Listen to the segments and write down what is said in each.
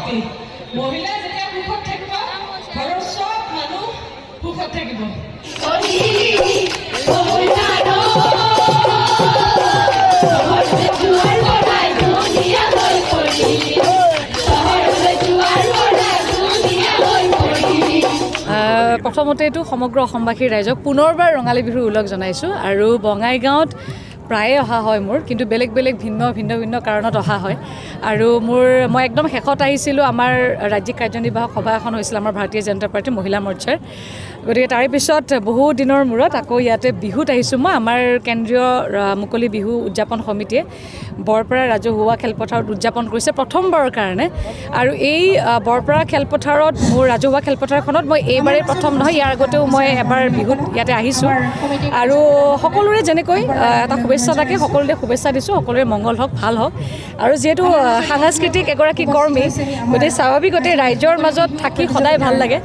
শক্তি মহিলা যেতিয়া সুখত থাকিব ঘৰৰ সব মানুহ সুখত থাকিব প্ৰথমতে এইটো সমগ্ৰ অসমবাসীৰ ৰাইজক পুনৰবাৰ ৰঙালী বিহুৰ ওলগ জনাইছোঁ আৰু বঙাইগাঁৱত প্ৰায়ে অহা হয় মোৰ কিন্তু বেলেগ বেলেগ ভিন্ন কাৰণত অহা হয় আৰু মই একদম শেষত আহিছিলোঁ আমাৰ ৰাজ্যিক কাৰ্যনিৰ্বাহক সভা এখন হৈছিল আমাৰ ভাৰতীয় জনতা পাৰ্টীৰ মহিলা মৰ্চাৰ গতিকে তাৰে পিছত বহু দিনৰ মূৰত আকৌ ইয়াতে বিহুত আহিছোঁ মই আমাৰ কেন্দ্ৰীয় মুকলি বিহু উদযাপন সমিতিয়ে বৰপাৰা ৰাজহুৱা খেলপথাৰত উদযাপন কৰিছে প্ৰথমবাৰৰ কাৰণে আৰু এই বৰপাৰা খেলপথাৰত মোৰ ৰাজহুৱা খেলপথাৰখনত মই এইবাৰেই প্ৰথম নহয় ইয়াৰ আগতেও মই এবাৰ বিহুত ইয়াতে আহিছোঁ আৰু সকলোৰে যেনেকৈ এটা শুভেচ্ছা থাকে সকলোৰে শুভেচ্ছা দিছোঁ সকলোৰে মংগল হওক ভাল হওক আৰু যিহেতু সাংস্কৃতিক এগৰাকী কৰ্মী গতিকে স্বাভাৱিকতে ৰাইজৰ মাজত থাকি সদায় ভাল লাগে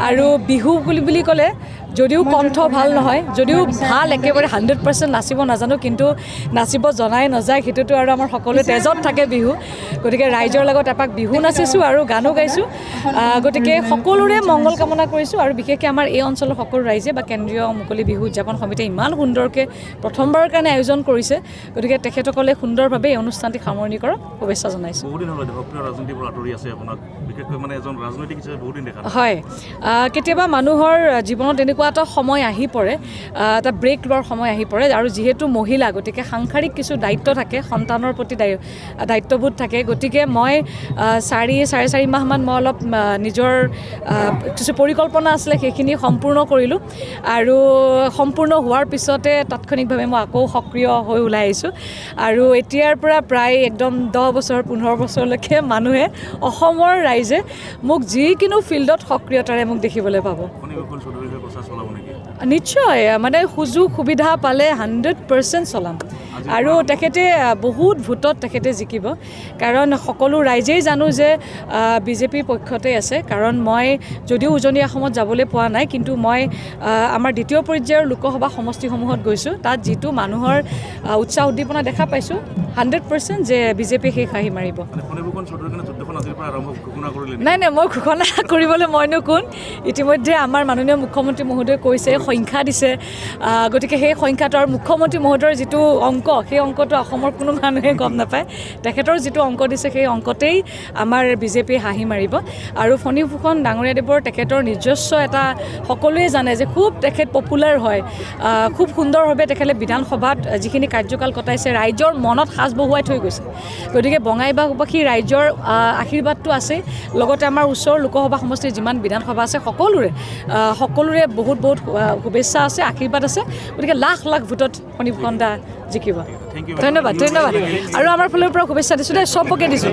আৰু বিহু বুলি ক'লে যদিও কণ্ঠ ভাল নহয় যদিও ভাল একেবাৰে 100% নাচিব নাজানো কিন্তু নাচিব জনাই নাযায় সেইটোতো আৰু আমাৰ সকলোৱে তেজত থাকে বিহু গতিকে ৰাইজৰ লগত এপাক বিহু নাচিছোঁ আৰু গানো গাইছোঁ গতিকে সকলোৰে মংগল কামনা কৰিছোঁ আৰু বিশেষকৈ আমাৰ এই অঞ্চলৰ সকলো ৰাইজে বা কেন্দ্ৰীয় মুকলি বিহু উদযাপন সমিতিয়ে ইমান সুন্দৰকৈ প্ৰথমবাৰৰ কাৰণে আয়োজন কৰিছে গতিকে তেখেতসকলে সুন্দৰভাৱে এই অনুষ্ঠানটি সামৰণি কৰক শুভেচ্ছা জনাইছোঁ হয় কেতিয়াবা মানুহৰ জীৱনত এনেকুৱা এটা সময় আহি পৰে এটা ব্ৰেক লোৱাৰ সময় আহি পৰে আৰু যিহেতু মহিলা গতিকে সাংসাৰিক কিছু দায়িত্ব থাকে সন্তানৰ প্ৰতি দায়িত্ববোধ থাকে গতিকে মই 4.5 মাহমান মই অলপ নিজৰ কিছু পৰিকল্পনা আছিলে সেইখিনি সম্পূৰ্ণ কৰিলোঁ আৰু সম্পূৰ্ণ হোৱাৰ পিছতে তাৎক্ষণিকভাৱে মই আকৌ সক্ৰিয় হৈ ওলাই আহিছোঁ আৰু এতিয়াৰ পৰা প্ৰায় একদম 10 বছৰ 15 বছৰলৈকে মানুহে অসমৰ ৰাইজে মোক যিকোনো ফিল্ডত সক্ৰিয়তাৰে মোক দেখিবলৈ পাব নিশ্চয় মানে সুযোগ সুবিধা পালে 100% চলাম আৰু তেখেতে বহুত ভোটত তেখেতে জিকিব কাৰণ সকলো ৰাইজেই জানো যে বিজেপিৰ পক্ষতে আছে কাৰণ মই যদিও উজনি অসমত যাবলৈ পোৱা নাই কিন্তু মই আমাৰ দ্বিতীয় পৰ্যায়ৰ লোকসভা সমষ্টিসমূহত গৈছোঁ তাত যিটো মানুহৰ উৎসাহ উদ্দীপনা দেখা পাইছোঁ 100% যে বিজেপি শেষ আহি মাৰিব নাই মই ঘোষণা কৰিবলৈ মইনো কোন ইতিমধ্যে আমাৰ মাননীয় মুখ্যমন্ত্ৰী মহোদয়ে কৈছে সংখ্যা দিছে গতিকে সেই সংখ্যাটো আৰু মুখ্যমন্ত্ৰী মহোদয়ৰ যিটো অংক সেই অংকটো অসমৰ কোনো মানুহে গম নাপায় তেখেতৰ যিটো অংক দিছে সেই অংকতেই আমাৰ বিজেপি হাঁহি মাৰিব আৰু ফণীভূষণ ডাঙৰীয়াদেৱৰ তেখেতৰ নিজস্ব এটা সকলোৱে জানে যে খুব তেখেত পপুলাৰ হয় খুব সুন্দৰভাৱে তেখেতে বিধানসভাত যিখিনি কাৰ্যকাল কটাইছে ৰাইজৰ মনত সাজ বহুৱাই থৈ গৈছে গতিকে বঙাইগাঁওবাসী ৰাইজৰ আশীৰ্বাদটো আছে লগতে আমাৰ ওচৰৰ লোকসভা সমষ্টিৰ যিমান বিধানসভা আছে সকলোৰে বহুত শুভেচ্ছা আছে আশীৰ্বাদ আছে গতিকে লাখ ভোটত ফণীভূষণ দা জিকিব ধন্যবাদ আৰু আমাৰ ফালৰ পৰা শুভেচ্ছা দিছোঁ দেই চবকে দিছোঁ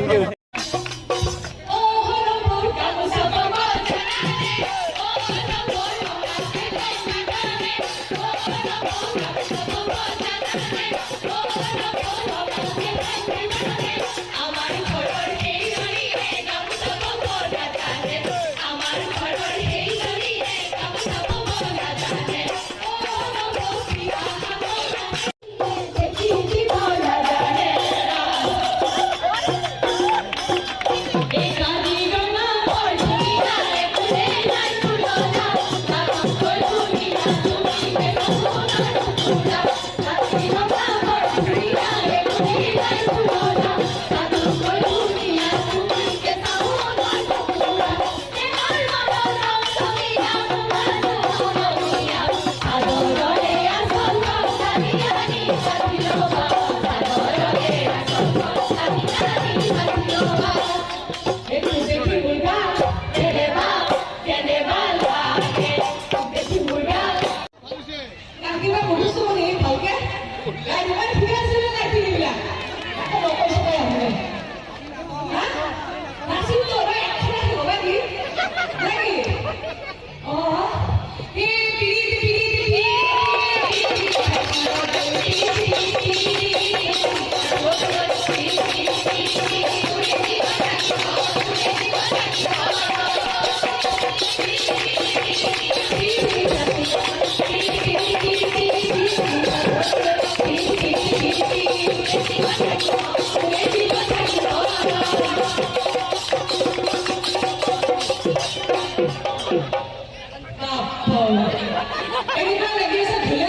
এনেকুৱা লাগি আছে ধুলে।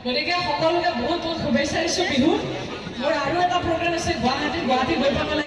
গতিকে সকলোকে বহুত বহুত শুভেচ্ছা দিছোঁ বিহুত। মোৰ আৰু এটা প্ৰগ্ৰেম আছে গুৱাহাটীত গৈ পাব লাগে।